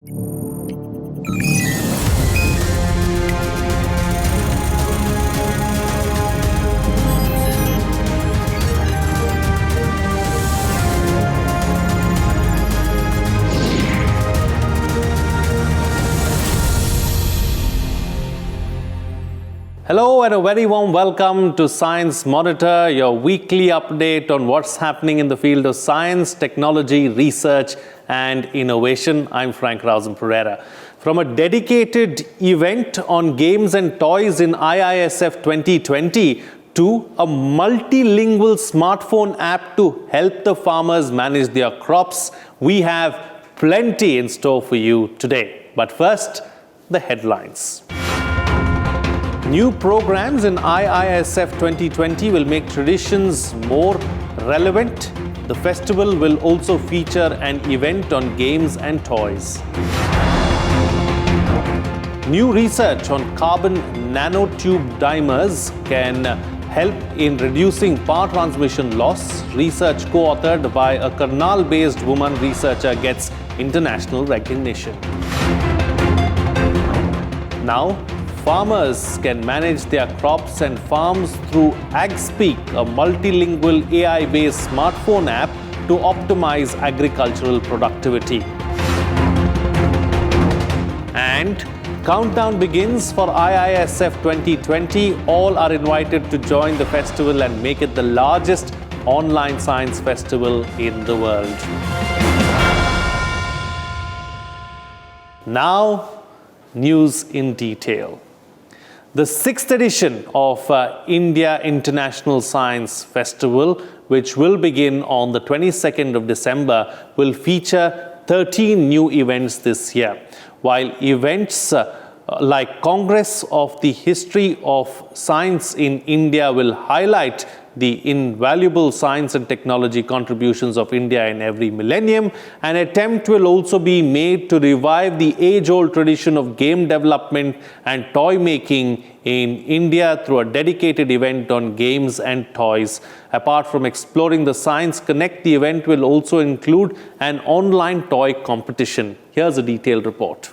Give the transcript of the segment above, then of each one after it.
Hello and a very warm welcome to Science Monitor, your weekly update on what's happening in the field of science, technology, research and innovation. I'm Frank Rausen Pereira. From a dedicated event on games and toys in IISF 2020 to a multilingual smartphone app to help the farmers manage their crops, we have plenty in store for you today. But first, the headlines. New programs in IISF 2020 will make traditions more relevant. The festival will also feature an event on games and toys. New research on carbon nanotube dimers can help in reducing power transmission loss. Research co-authored by a Karnal-based woman researcher gets international recognition. Now, farmers can manage their crops and farms through AgSpeak, a multilingual AI-based smartphone app to optimize agricultural productivity. And countdown begins for IISF 2020. All are invited to join the festival and make it the largest online science festival in the world. Now, news in detail. The 6th edition of India International Science Festival, which will begin on the 22nd of December, will feature 13 new events this year. While events like Congress of the History of Science in India will highlight the invaluable science and technology contributions of India in every millennium, an attempt will also be made to revive the age-old tradition of game development and toy making in India through a dedicated event on games and toys. Apart from exploring the Science Connect, the event will also include an online toy competition. Here's a detailed report.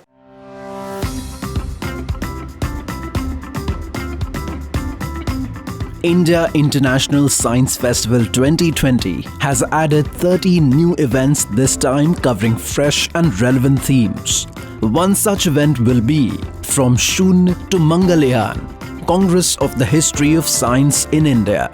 India International Science Festival 2020 has added 13 new events this time covering fresh and relevant themes. One such event will be From Shunya to Mangalyaan, Congress of the History of Science in India,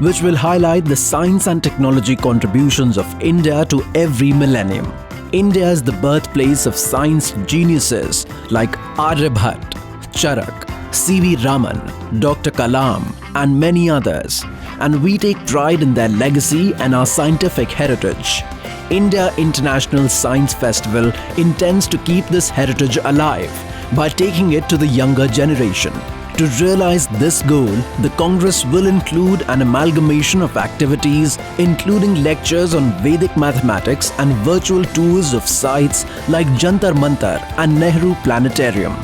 which will highlight the science and technology contributions of India to every millennium. India is the birthplace of science geniuses like Aryabhat, Charak, C.V. Raman, Dr. Kalam, and many others, and we take pride in their legacy and our scientific heritage. India International Science Festival intends to keep this heritage alive by taking it to the younger generation. To realize this goal, the Congress will include an amalgamation of activities, including lectures on Vedic mathematics and virtual tours of sites like Jantar Mantar and Nehru Planetarium.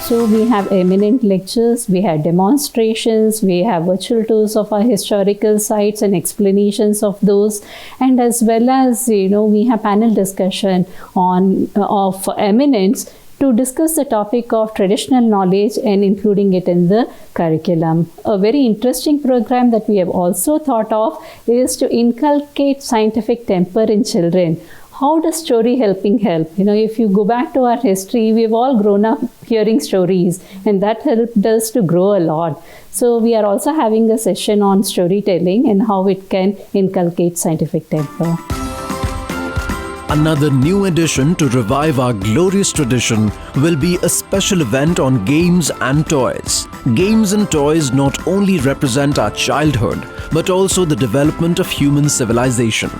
So we have eminent lectures, we have demonstrations, we have virtual tours of our historical sites and explanations of those, and as well as we have panel discussion of eminence to discuss the topic of traditional knowledge and including it in the curriculum. A very interesting program that we have also thought of is to inculcate scientific temper in children. How does story help? If you go back to our history, we've all grown up hearing stories, and that helped us to grow a lot. So we are also having a session on storytelling and how it can inculcate scientific temper. Another new addition to revive our glorious tradition will be a special event on games and toys. Games and toys not only represent our childhood, but also the development of human civilization.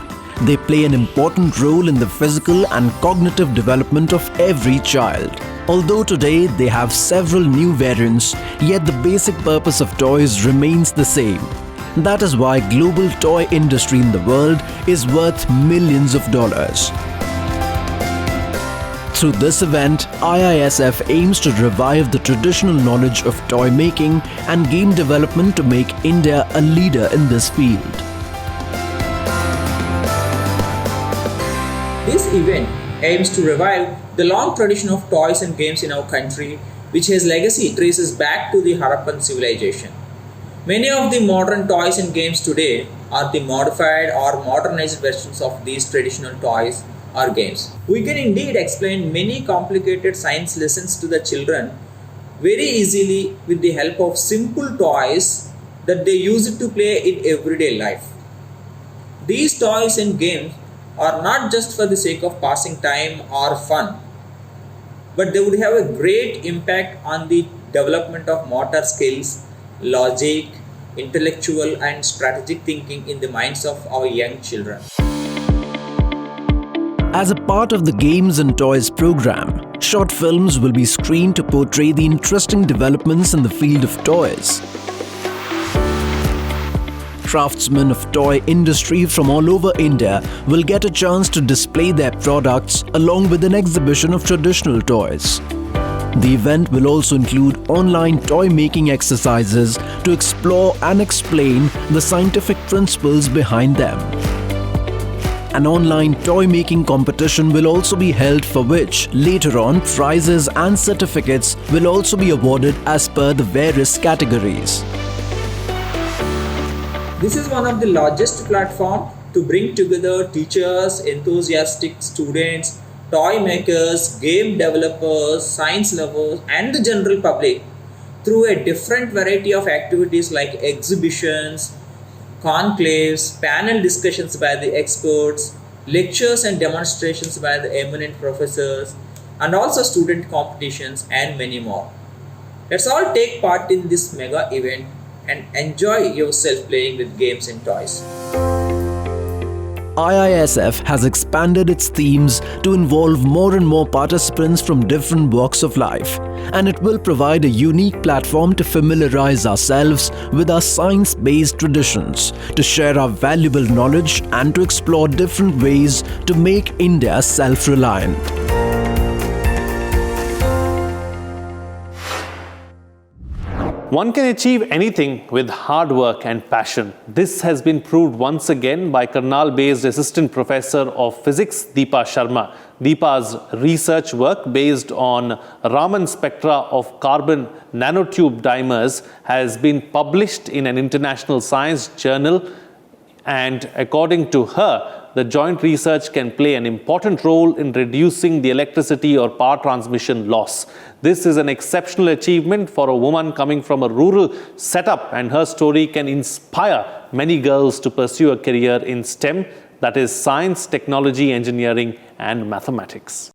They play an important role in the physical and cognitive development of every child. Although today they have several new variants, yet the basic purpose of toys remains the same. That is why global toy industry in the world is worth millions of dollars. Through this event, IISF aims to revive the traditional knowledge of toy making and game development to make India a leader in this field. This event aims to revive the long tradition of toys and games in our country, which has legacy traces back to the Harappan civilization. Many of the modern toys and games today are the modified or modernized versions of these traditional toys or games. We can indeed explain many complicated science lessons to the children very easily with the help of simple toys that they use it to play in everyday life. These toys and games are not just for the sake of passing time or fun, but they would have a great impact on the development of motor skills, logic, intellectual and strategic thinking in the minds of our young children. As a part of the Games and Toys program, short films will be screened to portray the interesting developments in the field of toys. Craftsmen of toy industry from all over India will get a chance to display their products along with an exhibition of traditional toys. The event will also include online toy making exercises to explore and explain the scientific principles behind them. An online toy making competition will also be held, for which later on prizes and certificates will also be awarded as per the various categories. This is one of the largest platforms to bring together teachers, enthusiastic students, toy makers, game developers, science lovers and the general public through a different variety of activities like exhibitions, conclaves, panel discussions by the experts, lectures and demonstrations by the eminent professors, and also student competitions and many more. Let's all take part in this mega event and enjoy yourself playing with games and toys. IISF has expanded its themes to involve more and more participants from different walks of life, and it will provide a unique platform to familiarize ourselves with our science-based traditions, to share our valuable knowledge and to explore different ways to make India self-reliant. One can achieve anything with hard work and passion. This has been proved once again by Karnal-based Assistant Professor of Physics, Deepa Sharma. Deepa's research work based on Raman spectra of carbon nanotube dimers has been published in an international science journal, and according to her, the joint research can play an important role in reducing the electricity or power transmission loss. This is an exceptional achievement for a woman coming from a rural setup, and her story can inspire many girls to pursue a career in STEM, that is science, technology, engineering and mathematics.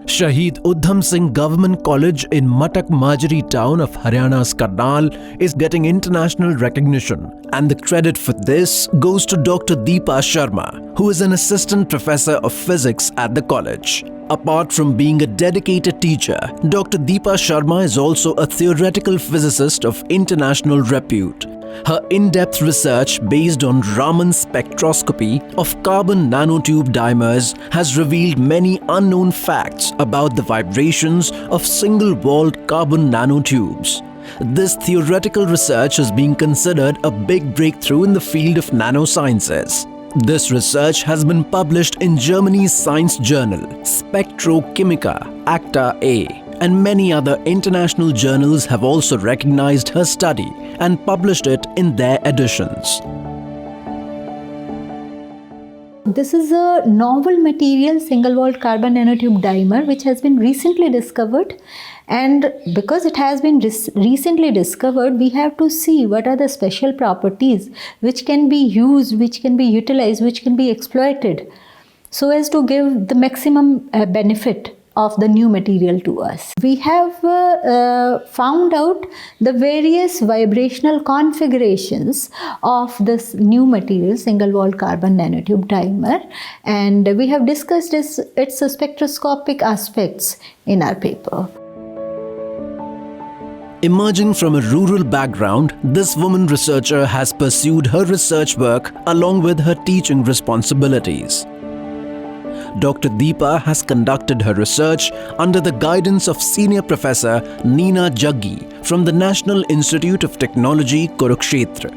Shahid Udham Singh Government College in Matak Majri town of Haryana's Karnal is getting international recognition, and the credit for this goes to Dr. Deepa Sharma, who is an assistant professor of physics at the college. Apart from being a dedicated teacher, Dr. Deepa Sharma is also a theoretical physicist of international repute. Her in-depth research based on Raman spectroscopy of carbon nanotube dimers has revealed many unknown facts about the vibrations of single-walled carbon nanotubes. This theoretical research is being considered a big breakthrough in the field of nanosciences. This research has been published in Germany's science journal Spectrochemica Acta A, and many other international journals have also recognized her study and published it in their editions. This is a novel material, single-walled carbon nanotube dimer, which has been recently discovered. And because it has been recently discovered, we have to see what are the special properties which can be used, which can be utilized, which can be exploited, so as to give the maximum benefit of the new material to us. We have found out the various vibrational configurations of this new material, single-walled carbon nanotube dimer, and we have discussed its spectroscopic aspects in our paper. Emerging from a rural background, this woman researcher has pursued her research work along with her teaching responsibilities. Dr. Deepa has conducted her research under the guidance of Senior Professor Neena Jaggi from the National Institute of Technology, Kurukshetra.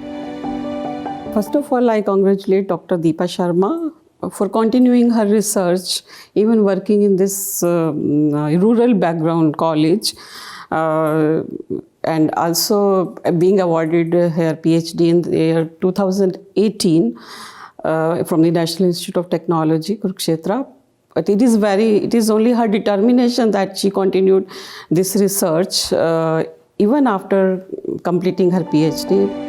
First of all, I congratulate Dr. Deepa Sharma for continuing her research, even working in this rural background college, and also being awarded her PhD in the year 2018 from the National Institute of Technology, Kurukshetra. But it is only her determination that she continued this research even after completing her PhD.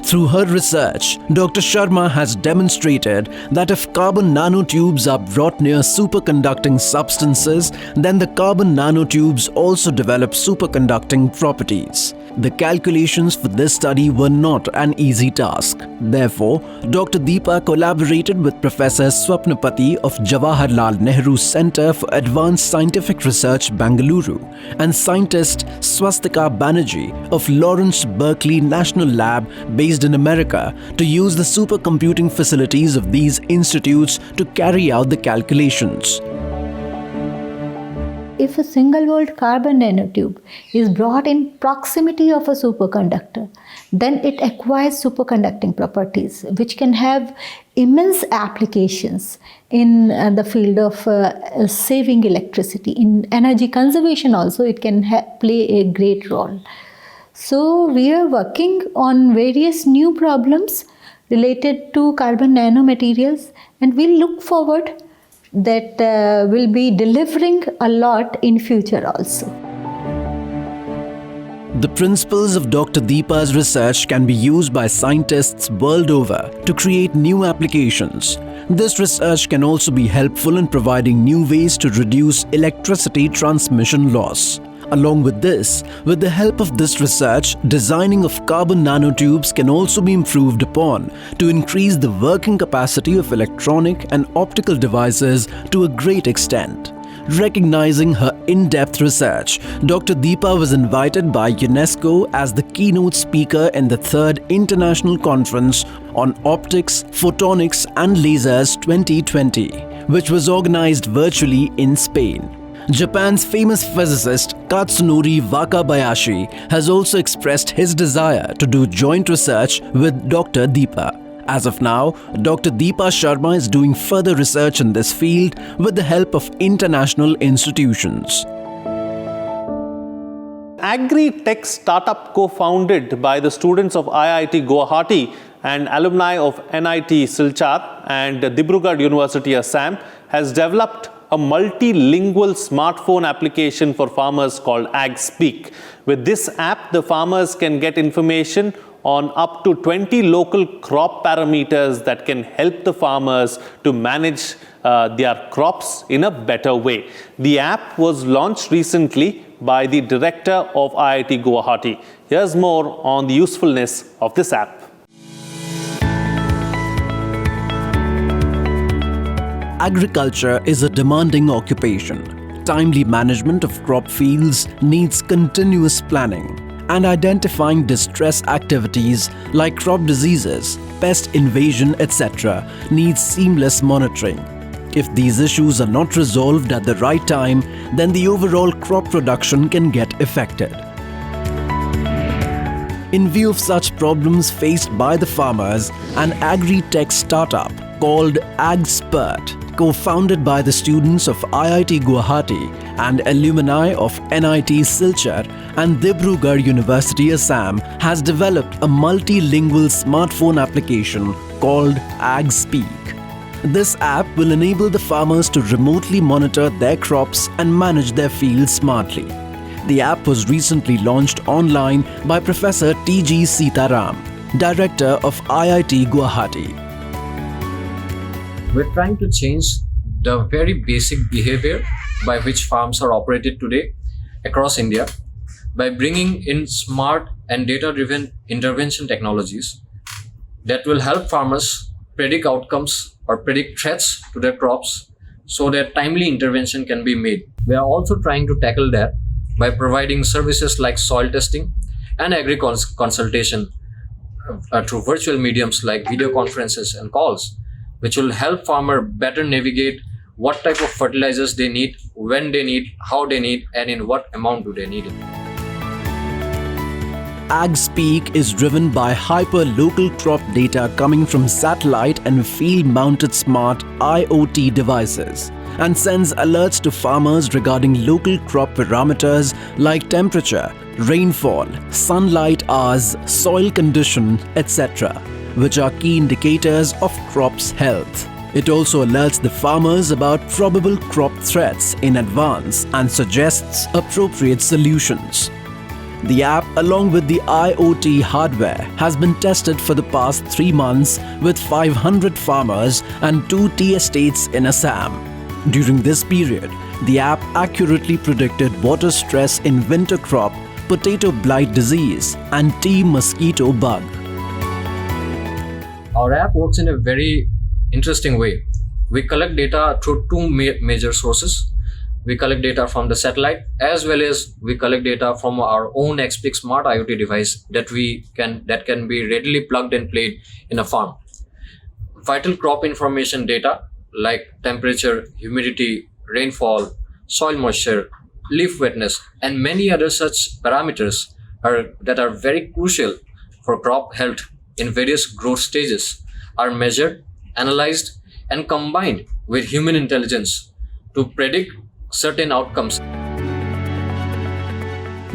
Through her research, Dr. Sharma has demonstrated that if carbon nanotubes are brought near superconducting substances, then the carbon nanotubes also develop superconducting properties. The calculations for this study were not an easy task. Therefore, Dr. Deepa collaborated with Professor Swapnapati of Jawaharlal Nehru Centre for Advanced Scientific Research, Bengaluru, and scientist Swastika Banerjee of Lawrence Berkeley National Lab based in America to use the supercomputing facilities of these institutes to carry out the calculations. If a single-walled carbon nanotube is brought in proximity of a superconductor, then it acquires superconducting properties, which can have immense applications in the field of saving electricity. In energy conservation also, it can play a great role. So we are working on various new problems related to carbon nanomaterials, and we look forward that will be delivering a lot in future also. The principles of Dr. Deepa's research can be used by scientists world over to create new applications. This research can also be helpful in providing new ways to reduce electricity transmission loss. Along with this, with the help of this research, designing of carbon nanotubes can also be improved upon to increase the working capacity of electronic and optical devices to a great extent. Recognizing her in-depth research, Dr. Deepa was invited by UNESCO as the keynote speaker in the 3rd International Conference on Optics, Photonics and Lasers 2020, which was organized virtually in Spain. Japan's famous physicist Katsunori Wakabayashi has also expressed his desire to do joint research with Dr. Deepa. As of now, Dr. Deepa Sharma is doing further research in this field with the help of international institutions. Agritech Startup, co-founded by the students of IIT Guwahati and alumni of NIT Silchar and Dibrugarh University Assam, has developed a multilingual smartphone application for farmers called AgSpeak. With this app, the farmers can get information on up to 20 local crop parameters that can help the farmers to manage their crops in a better way. The app was launched recently by the director of IIT Guwahati. Here's more on the usefulness of this app. Agriculture is a demanding occupation. Timely management of crop fields needs continuous planning, and identifying distress activities like crop diseases, pest invasion, etc. needs seamless monitoring. If these issues are not resolved at the right time, then the overall crop production can get affected. In view of such problems faced by the farmers, an Agritech startup called AgSpert, co-founded by the students of IIT Guwahati and alumni of NIT Silchar and Dibrugarh University Assam, has developed a multilingual smartphone application called AgSpeak. This app will enable the farmers to remotely monitor their crops and manage their fields smartly. The app was recently launched online by Professor T.G. Sitaram, Director of IIT Guwahati. We're trying to change the very basic behavior by which farms are operated today across India by bringing in smart and data-driven intervention technologies that will help farmers predict outcomes or predict threats to their crops so that timely intervention can be made. We are also trying to tackle that by providing services like soil testing and agri-consultation through virtual mediums like video conferences and calls, which will help farmers better navigate what type of fertilizers they need, when they need, how they need, and in what amount do they need it. AgSpeak is driven by hyper-local crop data coming from satellite and field-mounted smart IoT devices and sends alerts to farmers regarding local crop parameters like temperature, rainfall, sunlight hours, soil condition, etc., which are key indicators of crops' health. It also alerts the farmers about probable crop threats in advance and suggests appropriate solutions. The app, along with the IoT hardware, has been tested for the past 3 months with 500 farmers and 2 tea estates in Assam. During this period, the app accurately predicted water stress in winter crop, potato blight disease, and tea mosquito bug. Our app works in a very interesting way. We collect data through 2 major sources. We collect data from the satellite, as well as we collect data from our own XPIC smart IoT device that can be readily plugged and played in a farm. Vital crop information data like temperature, humidity, rainfall, soil moisture, leaf wetness, and many other such parameters that are very crucial for crop health in various growth stages are measured, analyzed, and combined with human intelligence to predict certain outcomes.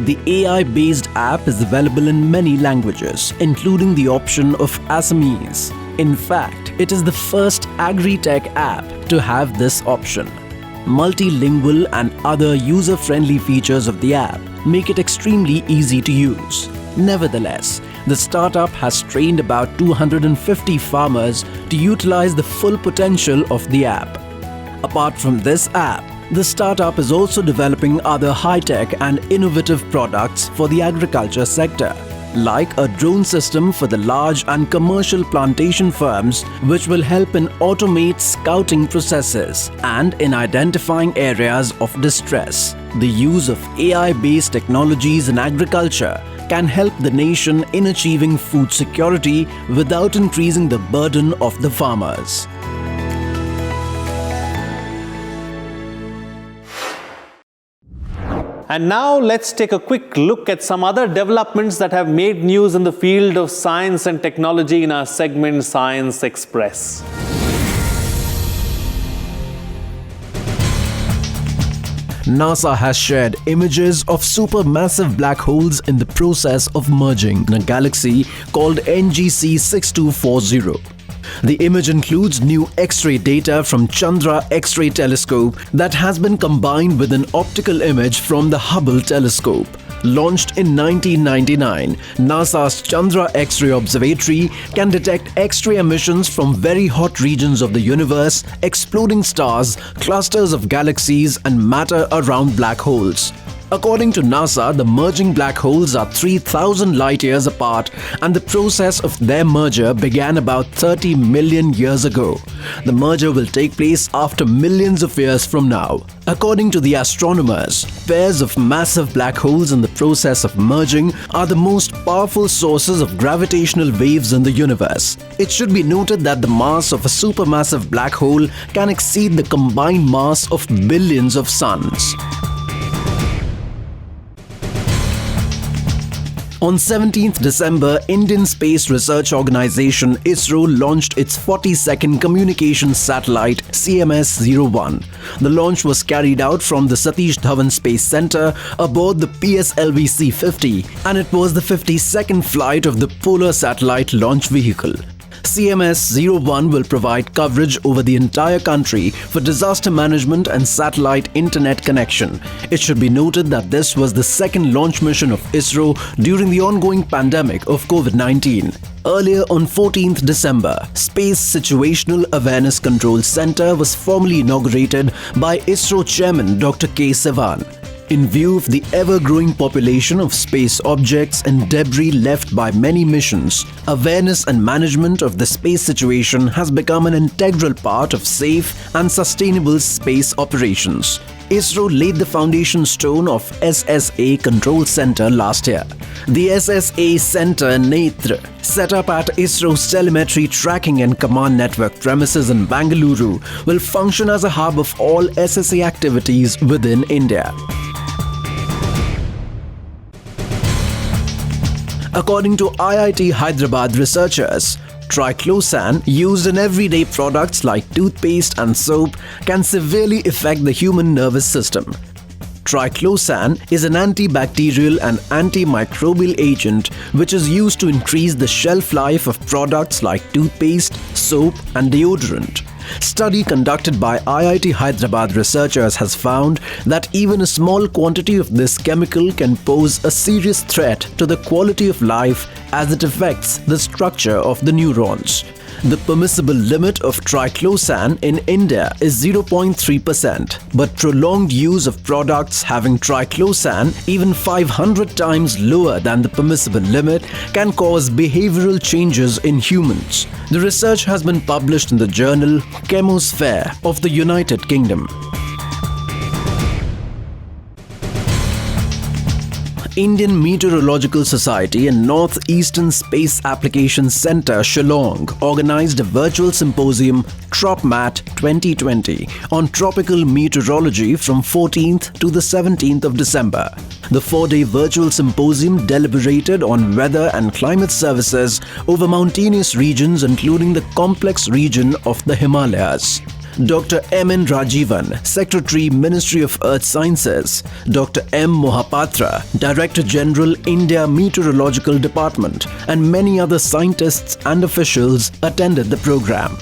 The AI-based app is available in many languages, including the option of Assamese. In fact, it is the first Agritech app to have this option. Multilingual and other user-friendly features of the app make it extremely easy to use. Nevertheless, the startup has trained about 250 farmers to utilize the full potential of the app. Apart from this app, the startup is also developing other high-tech and innovative products for the agriculture sector, like a drone system for the large and commercial plantation firms, which will help in automate scouting processes and in identifying areas of distress. The use of AI-based technologies in agriculture can help the nation in achieving food security without increasing the burden of the farmers. And now let's take a quick look at some other developments that have made news in the field of science and technology in our segment Science Express. NASA has shared images of supermassive black holes in the process of merging in a galaxy called NGC 6240. The image includes new X-ray data from Chandra X-ray telescope that has been combined with an optical image from the Hubble telescope. Launched in 1999, NASA's Chandra X-ray Observatory can detect X-ray emissions from very hot regions of the universe, exploding stars, clusters of galaxies, and matter around black holes. According to NASA, the merging black holes are 3,000 light-years apart, and the process of their merger began about 30 million years ago. The merger will take place after millions of years from now. According to the astronomers, pairs of massive black holes in the process of merging are the most powerful sources of gravitational waves in the universe. It should be noted that the mass of a supermassive black hole can exceed the combined mass of billions of suns. On 17th December, Indian Space Research Organisation ISRO launched its 42nd communications satellite CMS-01. The launch was carried out from the Satish Dhawan Space Centre aboard the PSLV C-50, and it was the 52nd flight of the Polar Satellite Launch Vehicle. CMS-01 will provide coverage over the entire country for disaster management and satellite internet connection. It should be noted that this was the second launch mission of ISRO during the ongoing pandemic of COVID-19. Earlier on 14th December, Space Situational Awareness Control Center was formally inaugurated by ISRO Chairman Dr. K. Sivan. In view of the ever-growing population of space objects and debris left by many missions, awareness and management of the space situation has become an integral part of safe and sustainable space operations. ISRO laid the foundation stone of SSA Control Center last year. The SSA Center Netra, set up at ISRO's Telemetry Tracking and Command Network premises in Bangalore, will function as a hub of all SSA activities within India. According to IIT Hyderabad researchers, triclosan used in everyday products like toothpaste and soap can severely affect the human nervous system. Triclosan is an antibacterial and antimicrobial agent which is used to increase the shelf life of products like toothpaste, soap and deodorant. Study conducted by IIT Hyderabad researchers has found that even a small quantity of this chemical can pose a serious threat to the quality of life as it affects the structure of the neurons. The permissible limit of triclosan in India is 0.3%, but prolonged use of products having triclosan even 500 times lower than the permissible limit can cause behavioral changes in humans. The research has been published in the journal Chemosphere of the United Kingdom. Indian Meteorological Society and Northeastern Space Applications Centre, Shillong, organised a virtual symposium, TropMat 2020, on tropical meteorology from 14th to the 17th of December. The 4-day virtual symposium deliberated on weather and climate services over mountainous regions including the complex region of the Himalayas. Dr. M.N. Rajivan, Secretary, Ministry of Earth Sciences, Dr. M. Mohapatra, Director General, India Meteorological Department, and many other scientists and officials attended the program.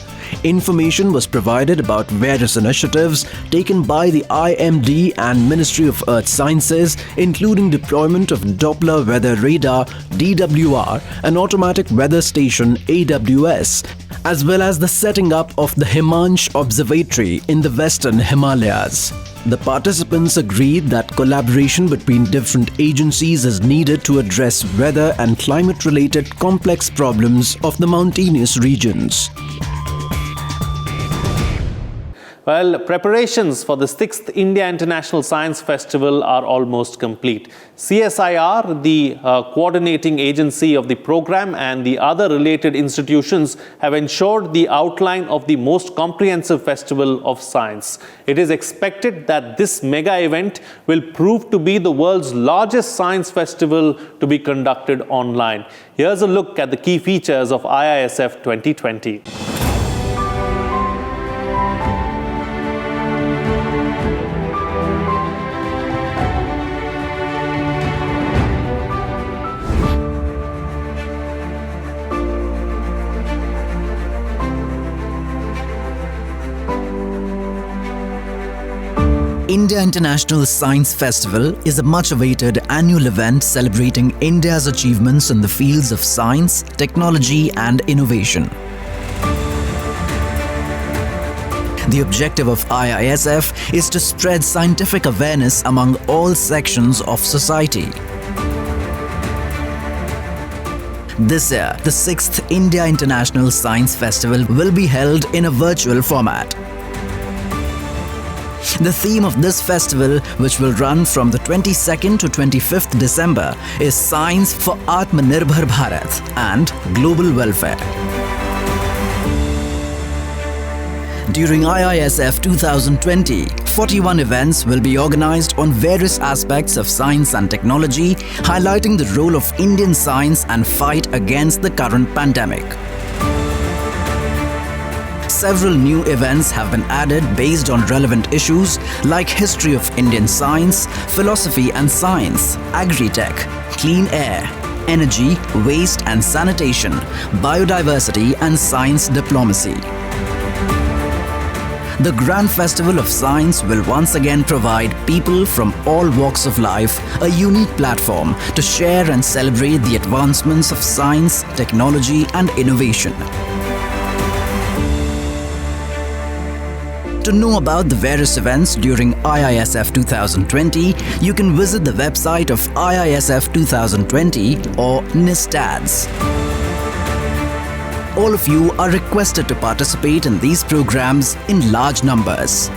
Information was provided about various initiatives taken by the IMD and Ministry of Earth Sciences, including deployment of Doppler Weather Radar (DWR), an automatic weather station (AWS), as well as the setting up of the Himansh Observatory in the Western Himalayas. The participants agreed that collaboration between different agencies is needed to address weather and climate-related complex problems of the mountainous regions. Well, preparations for the 6th India International Science Festival are almost complete. CSIR, the coordinating agency of the program, and the other related institutions have ensured the outline of the most comprehensive festival of science. It is expected that this mega event will prove to be the world's largest science festival to be conducted online. Here's a look at the key features of IISF 2020. India International Science Festival is a much-awaited annual event celebrating India's achievements in the fields of science, technology and innovation. The objective of IISF is to spread scientific awareness among all sections of society. This year, the 6th India International Science Festival will be held in a virtual format. The theme of this festival, which will run from the 22nd to 25th December, is Science for Atmanirbhar Bharat and Global Welfare. During IISF 2020, 41 events will be organized on various aspects of science and technology, highlighting the role of Indian science and fight against the current pandemic. Several new events have been added based on relevant issues like history of Indian science, philosophy and science, agri-tech, clean air, energy, waste and sanitation, biodiversity and science diplomacy. The Grand Festival of Science will once again provide people from all walks of life a unique platform to share and celebrate the advancements of science, technology and innovation. To know about the various events during IISF 2020, you can visit the website of IISF 2020 or NISTADS. All of you are requested to participate in these programs in large numbers.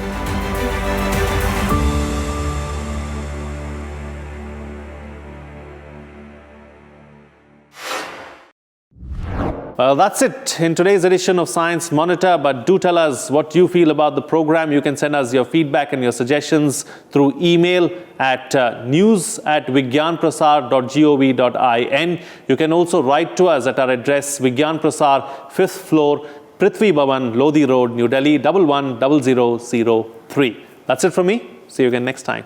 Well, that's it in today's edition of Science Monitor, but do tell us what you feel about the program. You can send us your feedback and your suggestions through email at news@vigyanprasar.gov.in. You can also write to us at our address, Vigyan Prasar, 5th floor, Prithvi Bhavan, Lodi Road, New Delhi, 110003. That's it from me. See you again next time.